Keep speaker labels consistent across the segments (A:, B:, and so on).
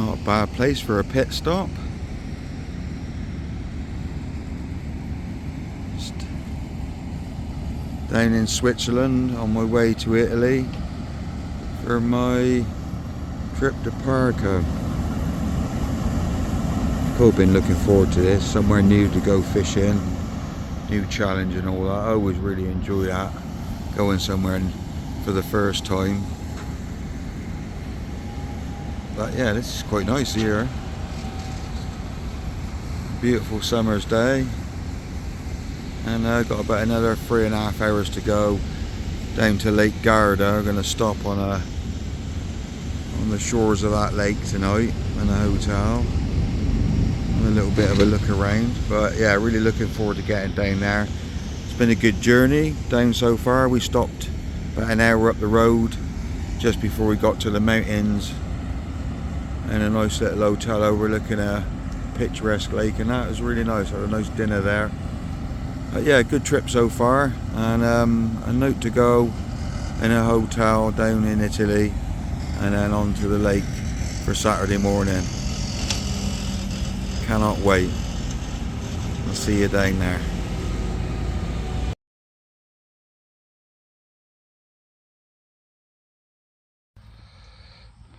A: Not a bad place for a pit stop. Just down in Switzerland on my way to Italy for my trip to Parco. I've been looking forward to this, somewhere new to go fishing, new challenge and all that. I always really enjoy that, going somewhere for the first time. But yeah, this is quite nice here. Beautiful summer's day, and I've got about another 3.5 hours to go down to Lake Garda. I'm going to stop on the shores of that lake tonight in a hotel. A little bit of a look around, but yeah, really looking forward to getting down there. It's been a good journey down so far. We stopped about an hour up the road just before we got to the mountains, and a nice little hotel overlooking a picturesque lake, and that was really nice. Had a nice dinner there. But yeah, good trip so far, and a note to go in a hotel down in Italy, and then on to the lake for Saturday morning. Cannot wait. I'll see you down there.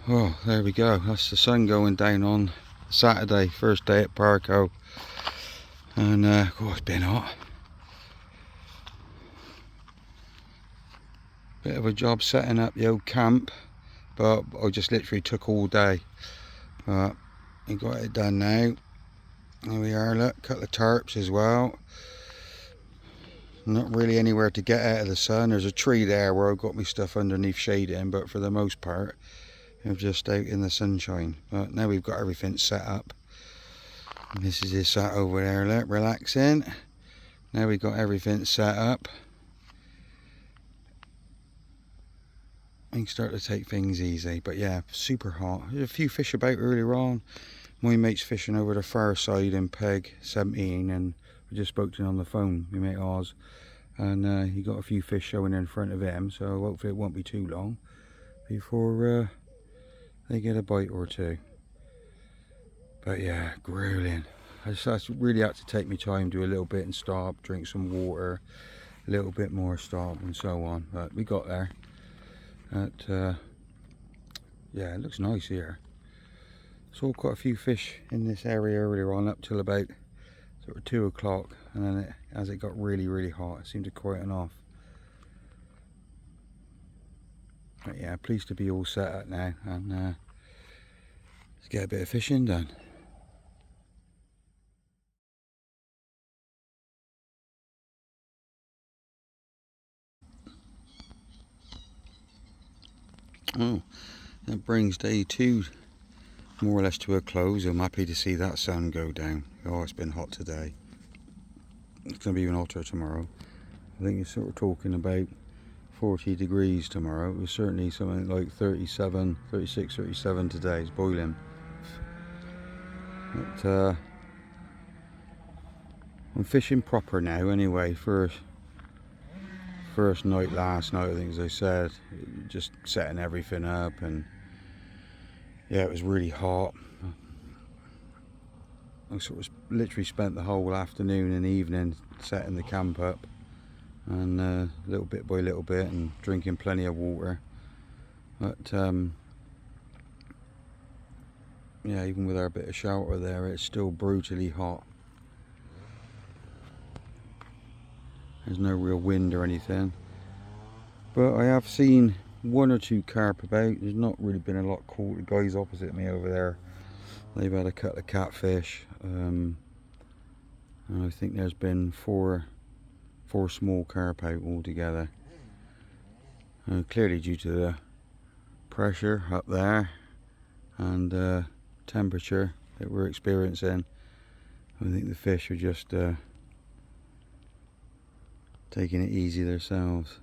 A: Oh, there we go. That's the sun going down on Saturday, first day at Parco. And oh, it's been hot. Bit of a job setting up the old camp, but I just literally took all day. But we got it done now. There we are, look, a couple of tarps as well. Not really anywhere to get out of the sun. There's a tree there where I've got my stuff underneath shading, but for the most part I'm just out in the sunshine. But now we've got everything set up. And this is his sat over there, look, relaxing. Now we've got everything set up. We can start to take things easy, but yeah, super hot. There's a few fish about earlier on. My mate's fishing over the far side in Peg 17, and I just spoke to him on the phone, my mate Oz, and he got a few fish showing in front of him, so hopefully it won't be too long before they get a bite or two. But yeah, grueling. I really had to take my time, do a little bit and stop, drink some water, a little bit more, stop, and so on. But we got there. Yeah, it looks nice here. Saw quite a few fish in this area earlier on, up till about sort of 2 o'clock, and then as it got really hot, it seemed to quieten off. But yeah, pleased to be all set up now, and let's get a bit of fishing done. Oh, that brings day 2 more or less to a close. I'm happy to see that sun go down. Oh, it's been hot today. It's going to be even hotter tomorrow. I think you're sort of talking about 40 degrees tomorrow. It was certainly something like 37, 36, 37 today. It's boiling. But I'm fishing proper now anyway. First night last night, I think, as I said, just setting everything up, and yeah, it was really hot. I sort of literally spent the whole afternoon and evening setting the camp up, and little bit by little bit, and drinking plenty of water. But yeah, even with our bit of shelter there, it's still brutally hot. There's no real wind or anything, but I have seen 1 or 2 carp about. There's not really been a lot caught. The guys opposite me over there, they've had a couple of catfish, and I think there's been four small carp out altogether. Clearly due to the pressure up there and temperature that we're experiencing, I think the fish are just taking it easy themselves.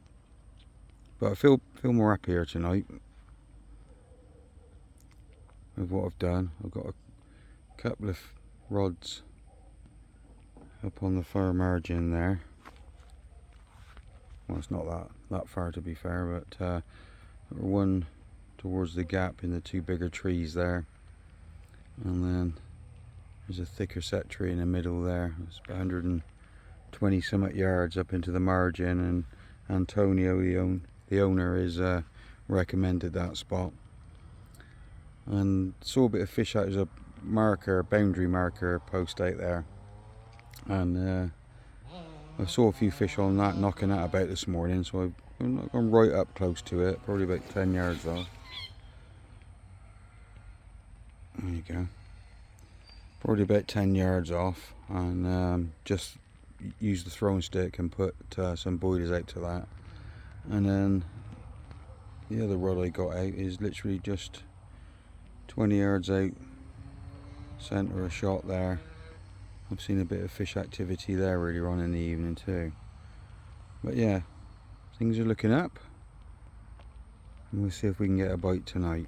A: But I feel more happier tonight with what I've done. I've got a couple of rods up on the far margin there. Well, it's not that far to be fair, but one towards the gap in the 2 bigger trees there. And then there's a thicker set tree in the middle there. It's 120 somewhat yards up into the margin, and Antonio, the owner, is recommended that spot. And saw a bit of fish out. There's a marker, boundary marker post out there, and I saw a few fish on that, knocking that about this morning, so I've gone right up close to it, probably about 10 yards off. There you go. Probably about 10 yards off, and just use the throwing stick and put some boilies out to that. And then the other rod I got out is literally just 20 yards out, centre a shot there. I've seen a bit of fish activity there earlier on in the evening too. But yeah, things are looking up, and we'll see if we can get a bite tonight.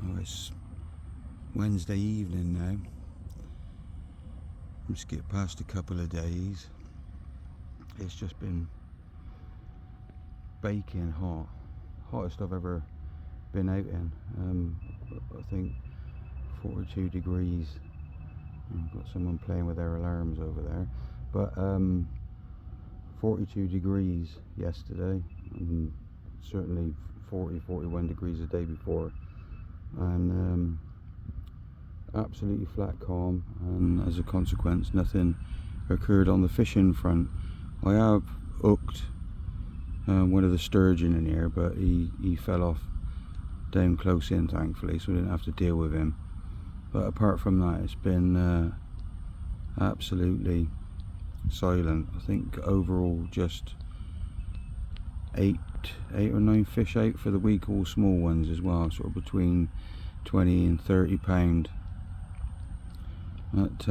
A: Oh, it's Wednesday evening now. We've skipped past a couple of days. It's just been baking hot. Hottest I've ever been out in. I think 42 degrees. I've got someone playing with their alarms over there. But 42 degrees yesterday, and certainly 41 degrees the day before. And absolutely flat calm, and as a consequence nothing occurred on the fishing front. I have hooked one of the sturgeon in here, but he fell off down close in, thankfully, so I didn't have to deal with him. But apart from that, it's been absolutely silent. I think overall just eight or 9 fish out for the week, all small ones as well, sort of between 20 and 30 pound. But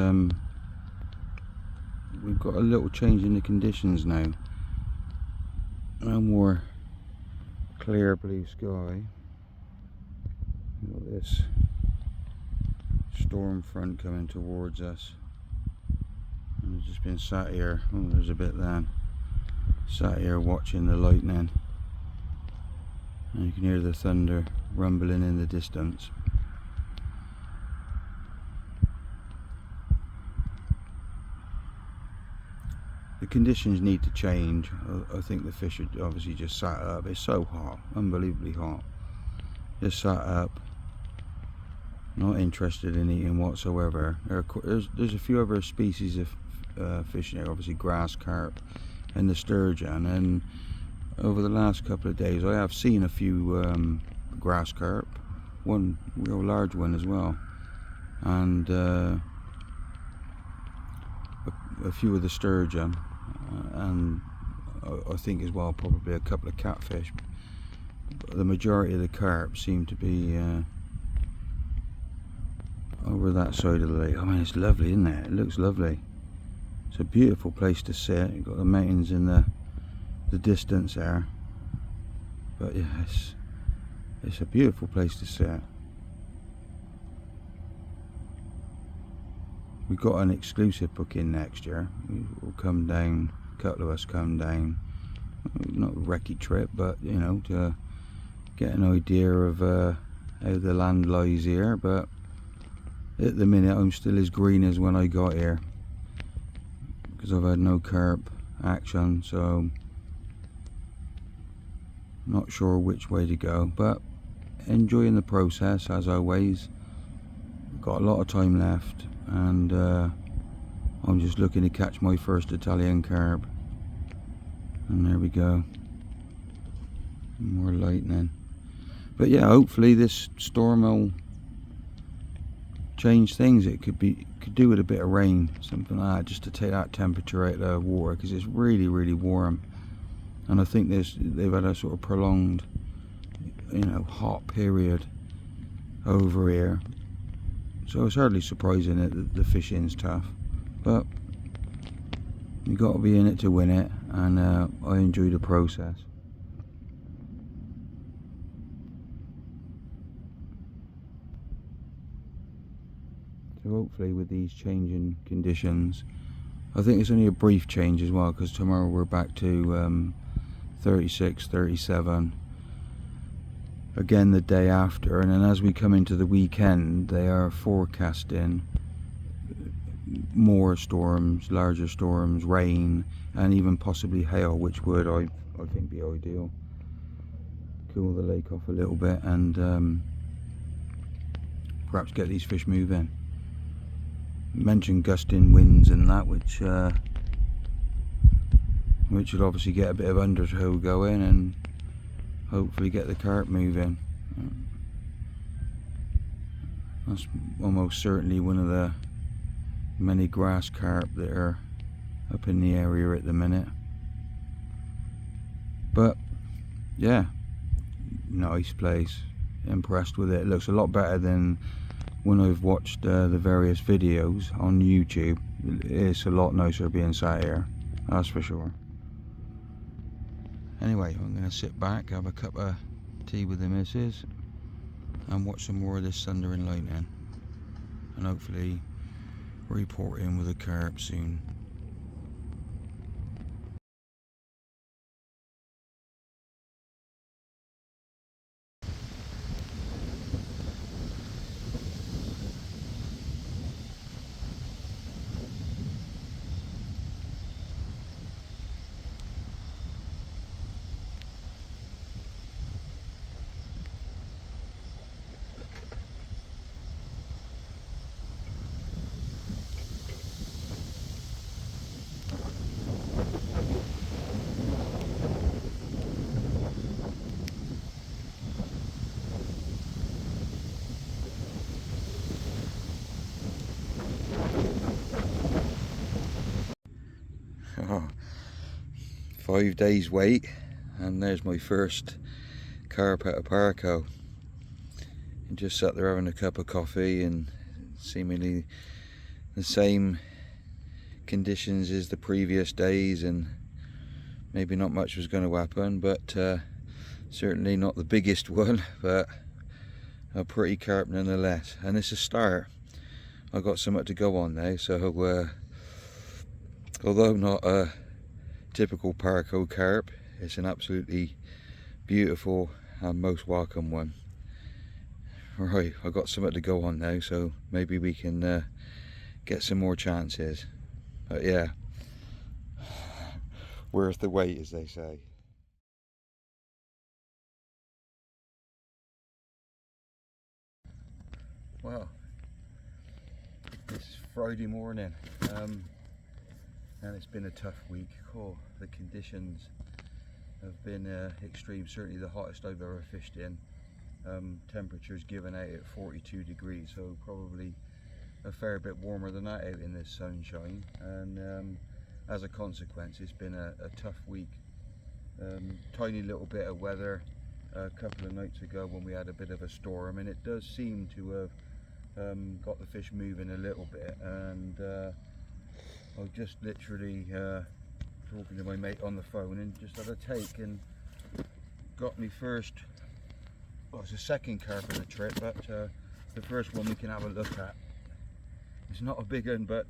A: we've got a little change in the conditions now. No more clear blue sky. We've got this storm front coming towards us. And I've just been sat here. Oh, there's a bit then. Sat here watching the lightning. And you can hear the thunder rumbling in the distance. The conditions need to change. I think the fish are obviously just sat up. It's so hot, unbelievably hot. Just sat up, not interested in eating whatsoever. There's a few other species of fish here, obviously grass carp and the sturgeon. And over the last couple of days, I have seen a few grass carp, one real large one as well, and a few of the sturgeon, and I think as well probably a couple of catfish. But the majority of the carp seem to be over that side of the lake. I mean, it's lovely, isn't it? It looks lovely. It's a beautiful place to sit. You've got the mountains in the distance there, but yes, it's a beautiful place to sit. We've got an exclusive booking next year. We'll come down, a couple of us come down, not a recce trip, but you know, to get an idea of how the land lies here. But at the minute I'm still as green as when I got here, because I've had no carp action, so not sure which way to go, but enjoying the process as always. Got a lot of time left, and I'm just looking to catch my first Italian carp. And there we go, more lightning. But yeah, hopefully this storm will change things. It could do with a bit of rain, something like that, just to take that temperature out of the water, because it's really warm. And I think they've had a sort of prolonged, you know, hot period over here. So it's hardly surprising that the fishing's tough, but you got to be in it to win it, and I enjoy the process. So hopefully with these changing conditions, I think it's only a brief change as well, because tomorrow we're back to 36, 37 again the day after, and then as we come into the weekend they are forecasting more storms, larger storms, rain, and even possibly hail, which would I think be ideal. Cool the lake off a little bit and perhaps get these fish moving. Mentioned gusting winds and that, which will obviously get a bit of undertow going and hopefully get the carp moving. That's almost certainly one of the many grass carp that are up in the area at the minute. But yeah, nice place. Impressed with it. It looks a lot better than when I've watched the various videos on YouTube. It's a lot nicer being sat here, that's for sure. Anyway, I'm going to sit back, have a cup of tea with the missus and watch some more of this thunder and lightning, and hopefully report in with a carp soon. Oh, 5 days wait and there's my first carp out of Parco. And just sat there having a cup of coffee and seemingly the same conditions as the previous days, and maybe not much was going to happen, but certainly not the biggest one, but a pretty carp nonetheless. And it's a start. I've got something to go on now, so although not a typical Parco carp, it's an absolutely beautiful and most welcome one. Right, I've got something to go on now, so maybe we can get some more chances. But yeah, worth the wait, as they say. Well, it's Friday morning, and it's been a tough week. Oh, the conditions have been extreme, certainly the hottest I've ever fished in. Temperatures given out at 42 degrees, so probably a fair bit warmer than that out in this sunshine, and as a consequence it's been a tough week. Tiny little bit of weather a couple of nights ago when we had a bit of a storm, and it does seem to have got the fish moving a little bit, and I was just literally talking to my mate on the phone and just had a take and got me first, well, it's the second carp of the trip, but the first one we can have a look at. It's not a big one, but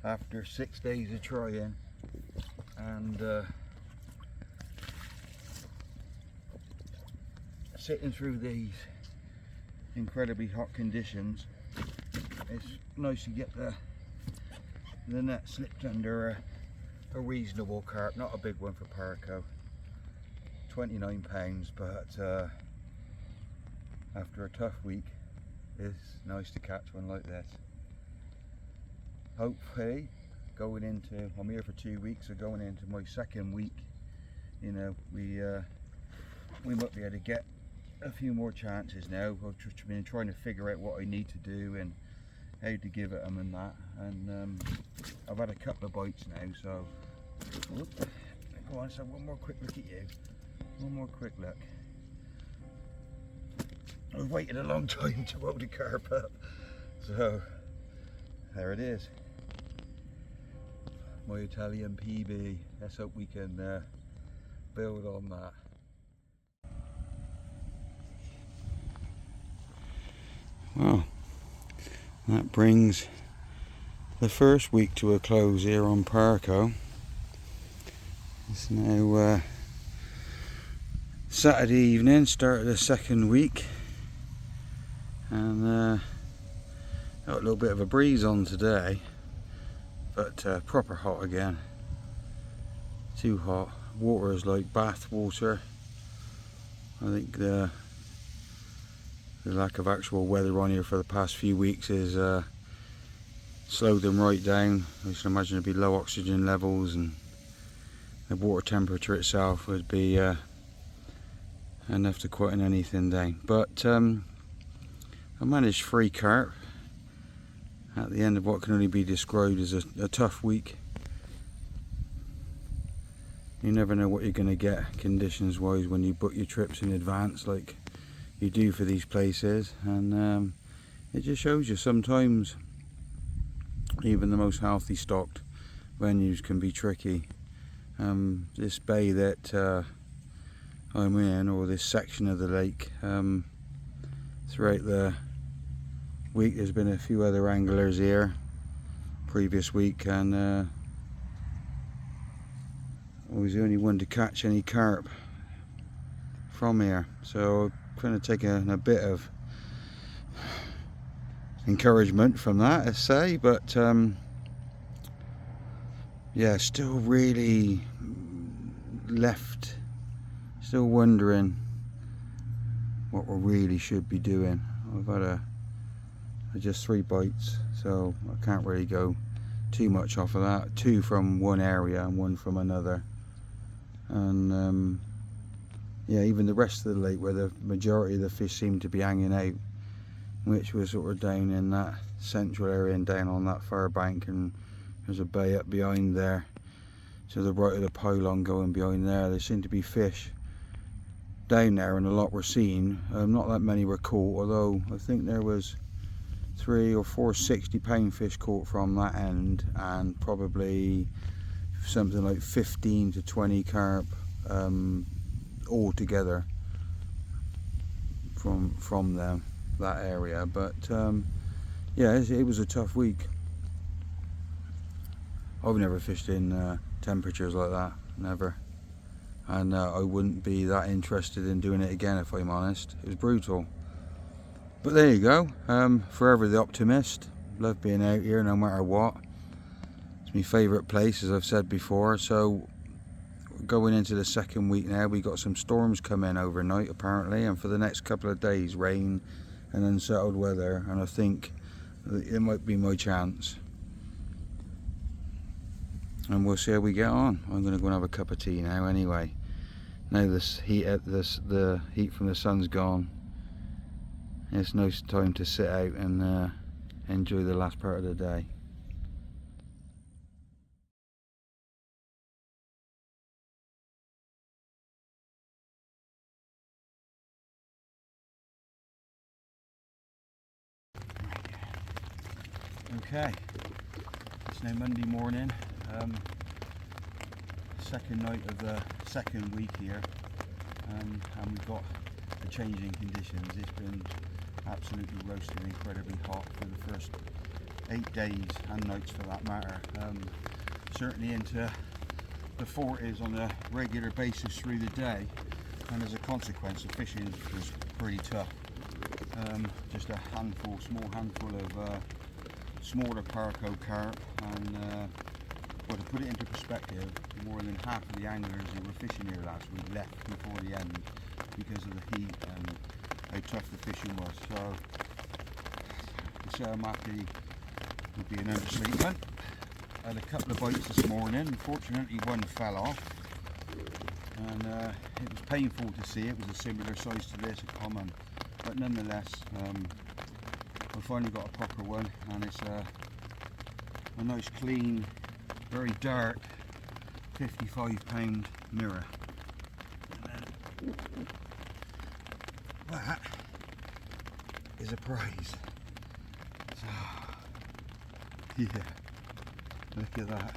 A: after 6 days of trying and sitting through these incredibly hot conditions, it's nice to get the net slipped under a reasonable carp. Not a big one for Parco, 29 pounds, but after a tough week it's nice to catch one like this. Hopefully going into, I'm here for 2 weeks, so going into my second week, you know, we might be able to get a few more chances now. I've just been trying to figure out what I need to do and how to give it them and that, and I've had a couple of bites now, so go on, so one more quick look at you, one more quick look. I've waited a long time to hold a carp up, so there it is, my Italian PB. Let's hope we can build on that. Well, that brings the first week to a close here on Parco. It's now Saturday evening, start of the second week, and got a little bit of a breeze on today, but proper hot again. Too hot. Water is like bath water. I think the lack of actual weather on here for the past few weeks has slowed them right down. I should imagine it'd be low oxygen levels, and the water temperature itself would be enough to quieten anything down. But I managed 3 carp at the end of what can only be described as a tough week. You never know what you're going to get conditions wise when you book your trips in advance like you do for these places, and it just shows you sometimes even the most healthy stocked venues can be tricky. This bay that I'm in, or this section of the lake, throughout the week there's been a few other anglers here previous week, and I was the only one to catch any carp from here, so I'm kind of taking a bit of encouragement from that, I say, but yeah, still really left, still wondering what we really should be doing. I've had just 3 bites, so I can't really go too much off of that. 2 from one area and 1 from another, and yeah, even the rest of the lake where the majority of the fish seem to be hanging out, which was sort of down in that central area and down on that far bank, and there's a bay up behind there to the right of the pylon going behind there. There seem to be fish down there, and a lot were seen. Not that many were caught, although I think there was 3 or 4 60-pound fish caught from that end, and probably something like 15 to 20 carp all together from them, that area. But yeah, it was a tough week. I've never fished in temperatures like that, never, and I wouldn't be that interested in doing it again if I'm honest. It was brutal, but there you go. Forever the optimist. Love being out here no matter what. It's my favourite place, as I've said before. So going into the second week now, we got some storms coming overnight apparently, and for the next couple of days rain and unsettled weather, and I think it might be my chance, and we'll see how we get on. I'm going to go and have a cup of tea now anyway. Now the heat from the sun's gone, it's no time to sit out and enjoy the last part of the day. Okay, it's now Monday morning, second night of the second week here, and we've got a change in conditions. It's been absolutely roasting, incredibly hot for the first 8 days and nights for that matter. Certainly into the 40s on a regular basis through the day, and as a consequence the fishing was pretty tough. Just a small handful of smaller Parco carp, and well, to put it into perspective, more than half of the anglers who were fishing here last week left before the end because of the heat and how tough the fishing was. So to say I'm happy would be an understatement. I had a couple of bites this morning. Unfortunately, one fell off, and it was painful to see. It was a similar size to this, a common, but nonetheless, I finally got a proper one, and it's a nice, clean, very dark 55-pound mirror. And that is a prize. So, yeah, look at that.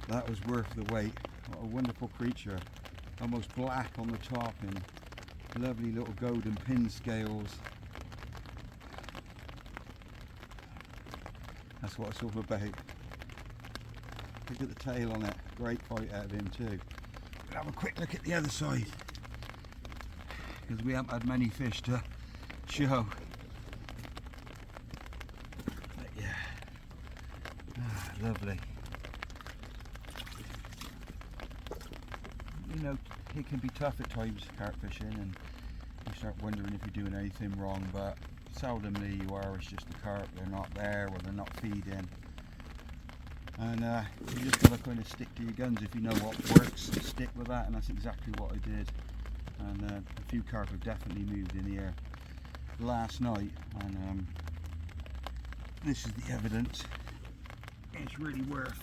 A: That was worth the wait. What a wonderful creature. Almost black on the top and lovely little golden pin scales. That's what it's all about. Look at the tail on it. Great fight out of him too. We'll have a quick look at the other side, because we haven't had many fish to show. But yeah, lovely. You know, it can be tough at times carp fishing, and you start wondering if you're doing anything wrong, but seldomly you are. It's just the carp, they're not there or they're not feeding. And you just got to kind of stick to your guns. If you know what works, stick with that, and that's exactly what I did. And a few carp have definitely moved in here last night, and this is the evidence. It's really worth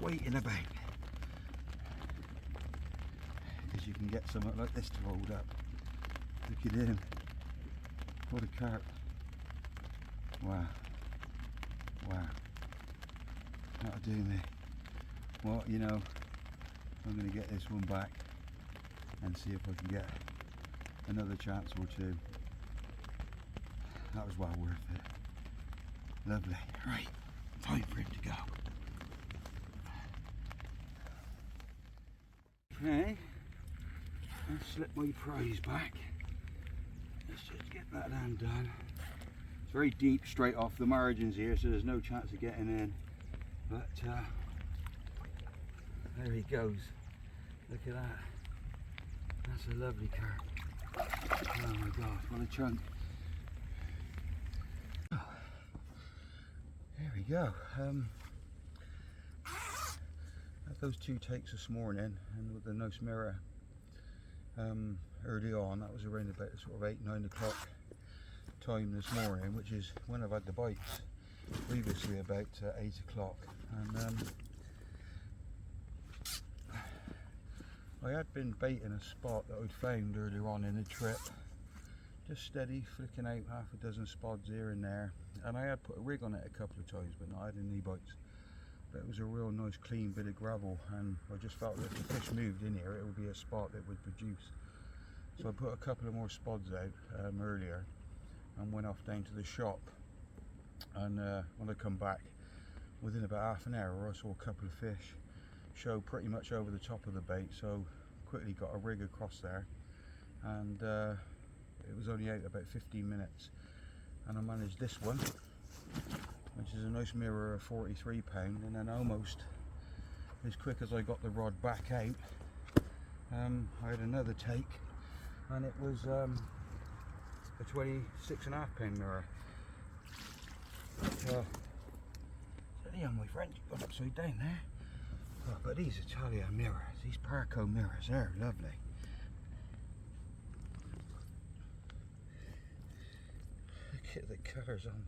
A: waiting about, because you can get something like this to hold up. Look at him. What a carp. Wow. Wow. That'll do me. Well, you know, I'm going to get this one back and see if I can get another chance or two. That was well worth it. Lovely. Right, time for him to go. Okay, let's slip my prize back. Let's just get that undone. It's very deep straight off the margins here, so there's no chance of getting in. But there he goes. Look at that. That's a lovely carp. Oh my God, what a chunk. Oh, there we go. Had those two takes this morning, and with the nice mirror early on. That was around about sort of 8-9 o'clock time this morning, which is when I've had the bites. Previously about 8 o'clock, and I had been baiting a spot that I'd found earlier on in the trip, just steady flicking out half a dozen spots here and there, and I had put a rig on it a couple of times but not had any bites. But it was a real nice clean bit of gravel, and I just felt that if the fish moved in here it would be a spot that would produce. So I put a couple of more spots out earlier and went off down to the shop. And when I come back, within about half an hour I saw a couple of fish show pretty much over the top of the bait, so quickly got a rig across there, and it was only out about 15 minutes, and I managed this one, which is a nice mirror of 43 pound, and then almost as quick as I got the rod back out, I had another take, and it was a 26.5 pound mirror. Yeah, my friend, got upside down there. Oh, but these Italian mirrors, these Parco mirrors, they're lovely. Look at the colours on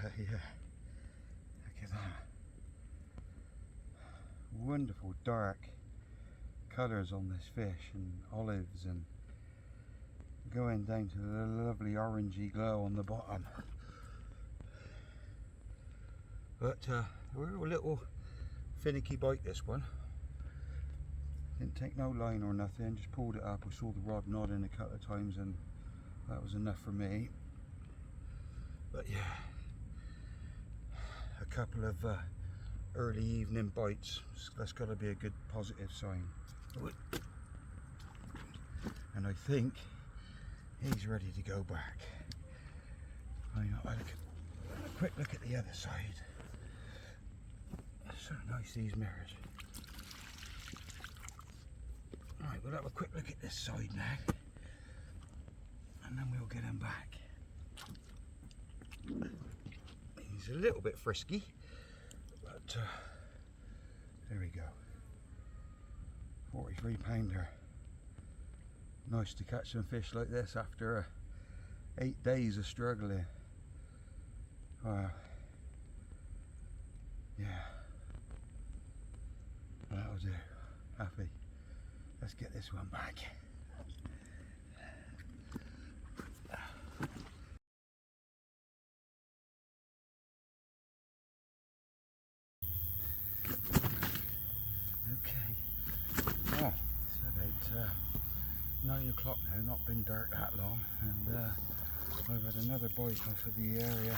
A: that. Yeah, look at that. Wonderful dark colours on this fish, and olives, and going down to the lovely orangey glow on the bottom. But we're a little finicky bite, this one. Didn't take no line or nothing, just pulled it up. I saw the rod nodding a couple of times, and that was enough for me. But yeah, a couple of early evening bites. That's got to be a good positive sign. And I think he's ready to go back. I know, I'll have a quick look at the other side. So nice, these mirrors. Right, we'll have a quick look at this side now, and then we'll get him back. He's a little bit frisky, but there we go. 43 pounder. Nice to catch some fish like this after 8 days of struggling. Wow. Yeah. That'll do. Happy. Let's get this one back. Okay. Well, it's about 9 o'clock now, not been dark that long, and I've had another bite off of the area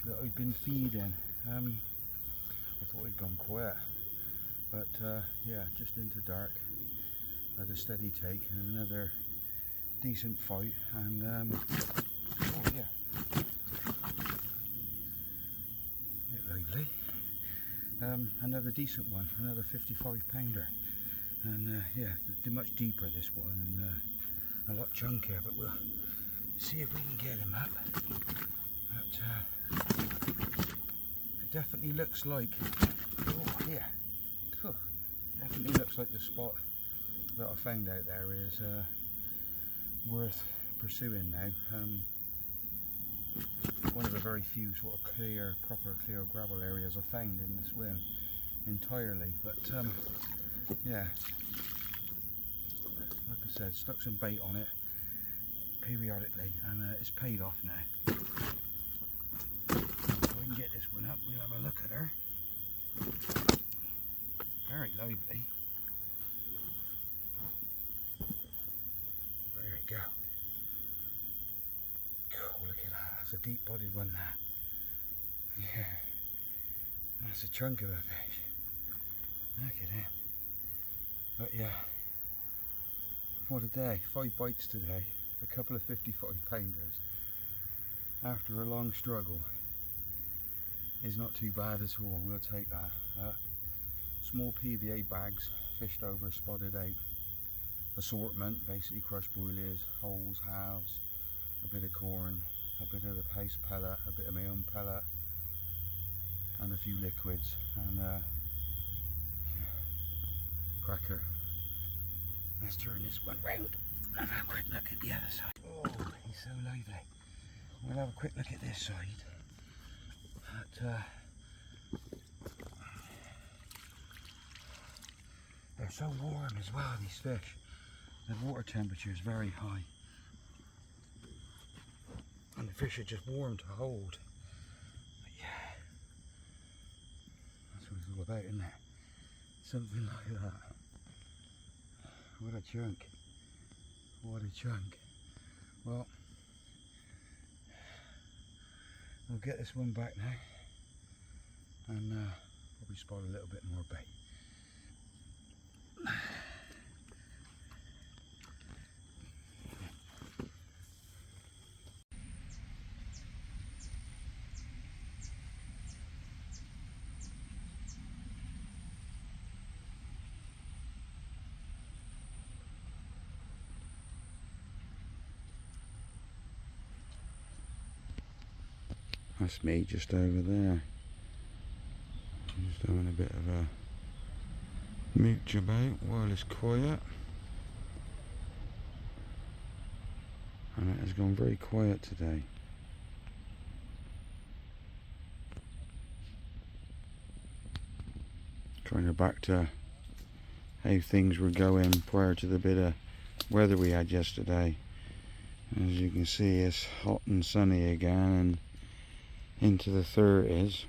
A: that I've been feeding. I thought it'd gone quiet, but yeah, just into dark. Had a steady take and another decent fight, and oh yeah, a bit lively. Another decent one, another 55 pounder, and yeah, much deeper this one, and a lot chunkier, but we'll see if we can get him up. But it definitely looks like, oh yeah, definitely looks like the spot that I found out there is worth pursuing now. One of the very few sort of proper clear gravel areas I found in the swim entirely, but yeah, like I said, stuck some bait on it periodically, and it's paid off now. If I can get this one up, we'll have a look at her. Very lively. There we go. Oh, look at that, that's a deep bodied one there. Yeah, that's a chunk of a fish. Look at him. But yeah, what a day. 5 bites today, a couple of 55 pounders after a long struggle is not too bad at all. We'll take that. Small PVA bags, fished over, spotted out. Assortment, basically crushed broilers, wholes, halves, a bit of corn, a bit of the paste pellet, a bit of my own pellet, and a few liquids, and cracker. Let's turn this one round and have a quick look at the other side. Oh, he's so lively. We'll have a quick look at this side. But, they're so warm as well, these fish. The water temperature is very high, and the fish are just warm to hold. But yeah, that's what it's all about, isn't it? Something like that. What a chunk. What a chunk. Well, we'll get this one back now, and probably spot a little bit more bait. That's me just over there. Just having a bit of a mooch about while it's quiet. And it has gone very quiet today. Kind of back to how things were going prior to the bit of weather we had yesterday. As you can see, it's hot and sunny again, and into the 30s,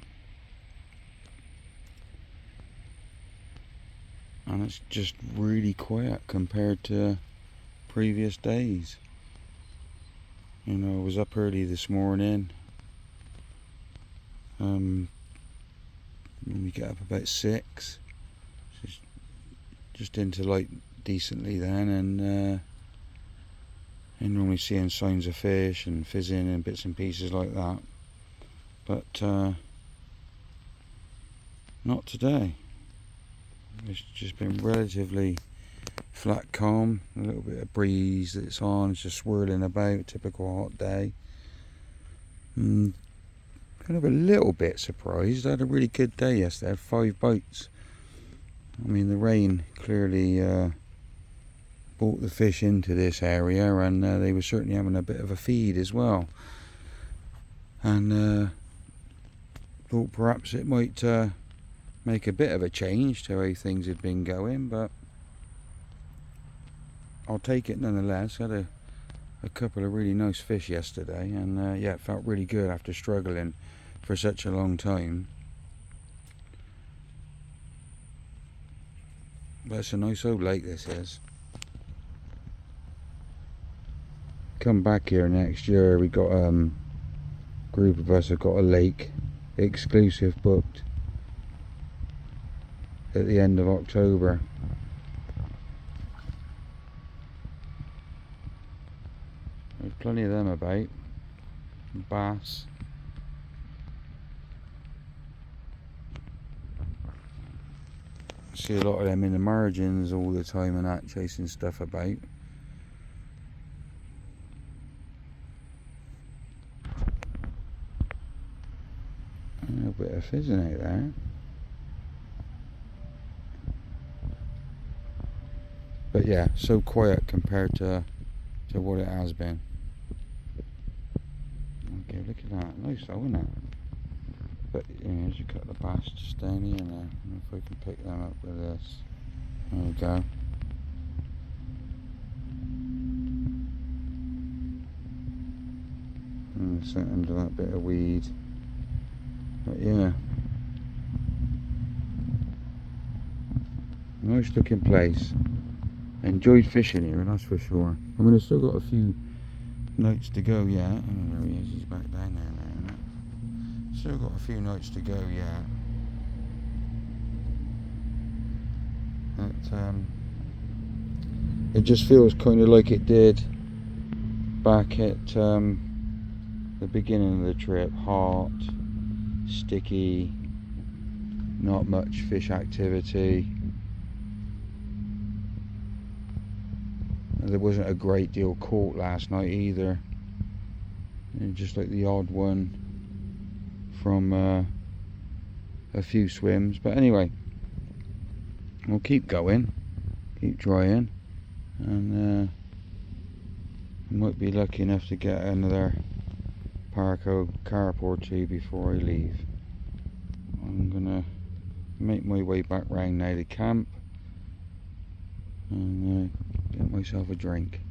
A: and it's just really quiet compared to previous days. You know, I was up early this morning. We get up about 6, just into light decently then, and normally seeing signs of fish and fizzing and bits and pieces like that. But not today. It's just been relatively flat calm, a little bit of breeze that's on, it's just swirling about, typical hot day. Kind of a little bit surprised. I had a really good day yesterday, I had 5 bites. I mean, the rain clearly brought the fish into this area, and they were certainly having a bit of a feed as well. And thought perhaps it might make a bit of a change to how things had been going, but I'll take it nonetheless. Had a couple of really nice fish yesterday, and yeah, it felt really good after struggling for such a long time. But it's a nice old lake, this is. come back here next year. We got group of us have got a lake exclusive booked at the end of October. There's plenty of them about. Bass. See a lot of them in the margins all the time and that, chasing stuff about. A bit of fizzing out there. But yeah, so quiet compared to what it has been. Okay, look at that. Nice though, isn't it? But you know, as you cut the bass just down here now, and if we can pick them up with this. There we go. And sit under that bit of weed. But yeah. Nice looking place. Enjoyed fishing here, that's for sure. I mean, I've still got a few nights to go yet. Oh, there he is, he's back down there now. Still got a few nights to go yet. It just feels kind of like it did back at the beginning of the trip. Hot, sticky, not much fish activity. There wasn't a great deal caught last night either. And just like the odd one from a few swims. But anyway, we'll keep going, keep trying, and might be lucky enough to get another Parco carp or two before I leave. I'm gonna make my way back round now to camp and get myself a drink.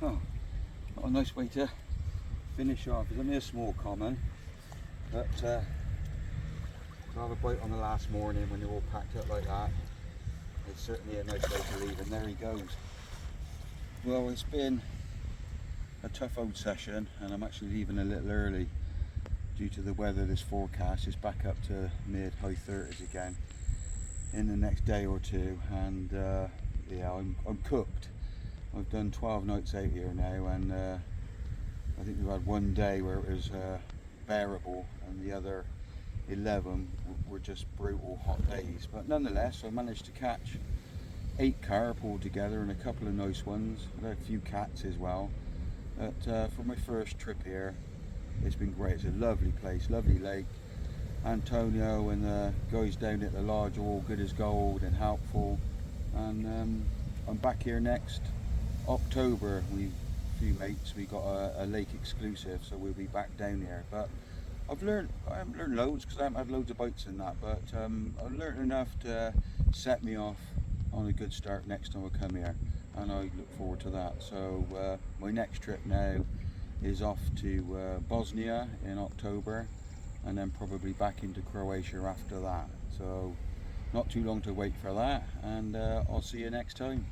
A: Oh, what a nice way to finish off. It's only a small common, but to have a bite on the last morning when you're all packed up like that, it's certainly a nice way to leave. And there he goes. Well, it's been a tough old session, and I'm actually leaving a little early due to the weather. This forecast is back up to mid-high 30s again in the next day or two, and yeah, I'm cooked. I've done 12 nights out here now, and I think we've had one day where it was bearable, and the other 11 were just brutal hot days. But nonetheless, I managed to catch 8 carp altogether and a couple of nice ones. I had a few cats as well. But for my first trip here, it's been great. It's a lovely place, lovely lake. Antonio and the guys down at the lodge are all good as gold and helpful. And I'm back here next October. A few mates, we got a lake exclusive, so we'll be back down here. But I haven't learned loads because I haven't had loads of bites in that, but I've learned enough to set me off on a good start next time I come here, and I look forward to that. So my next trip now is off to Bosnia in October, and then probably back into Croatia after that. So not too long to wait for that, and I'll see you next time.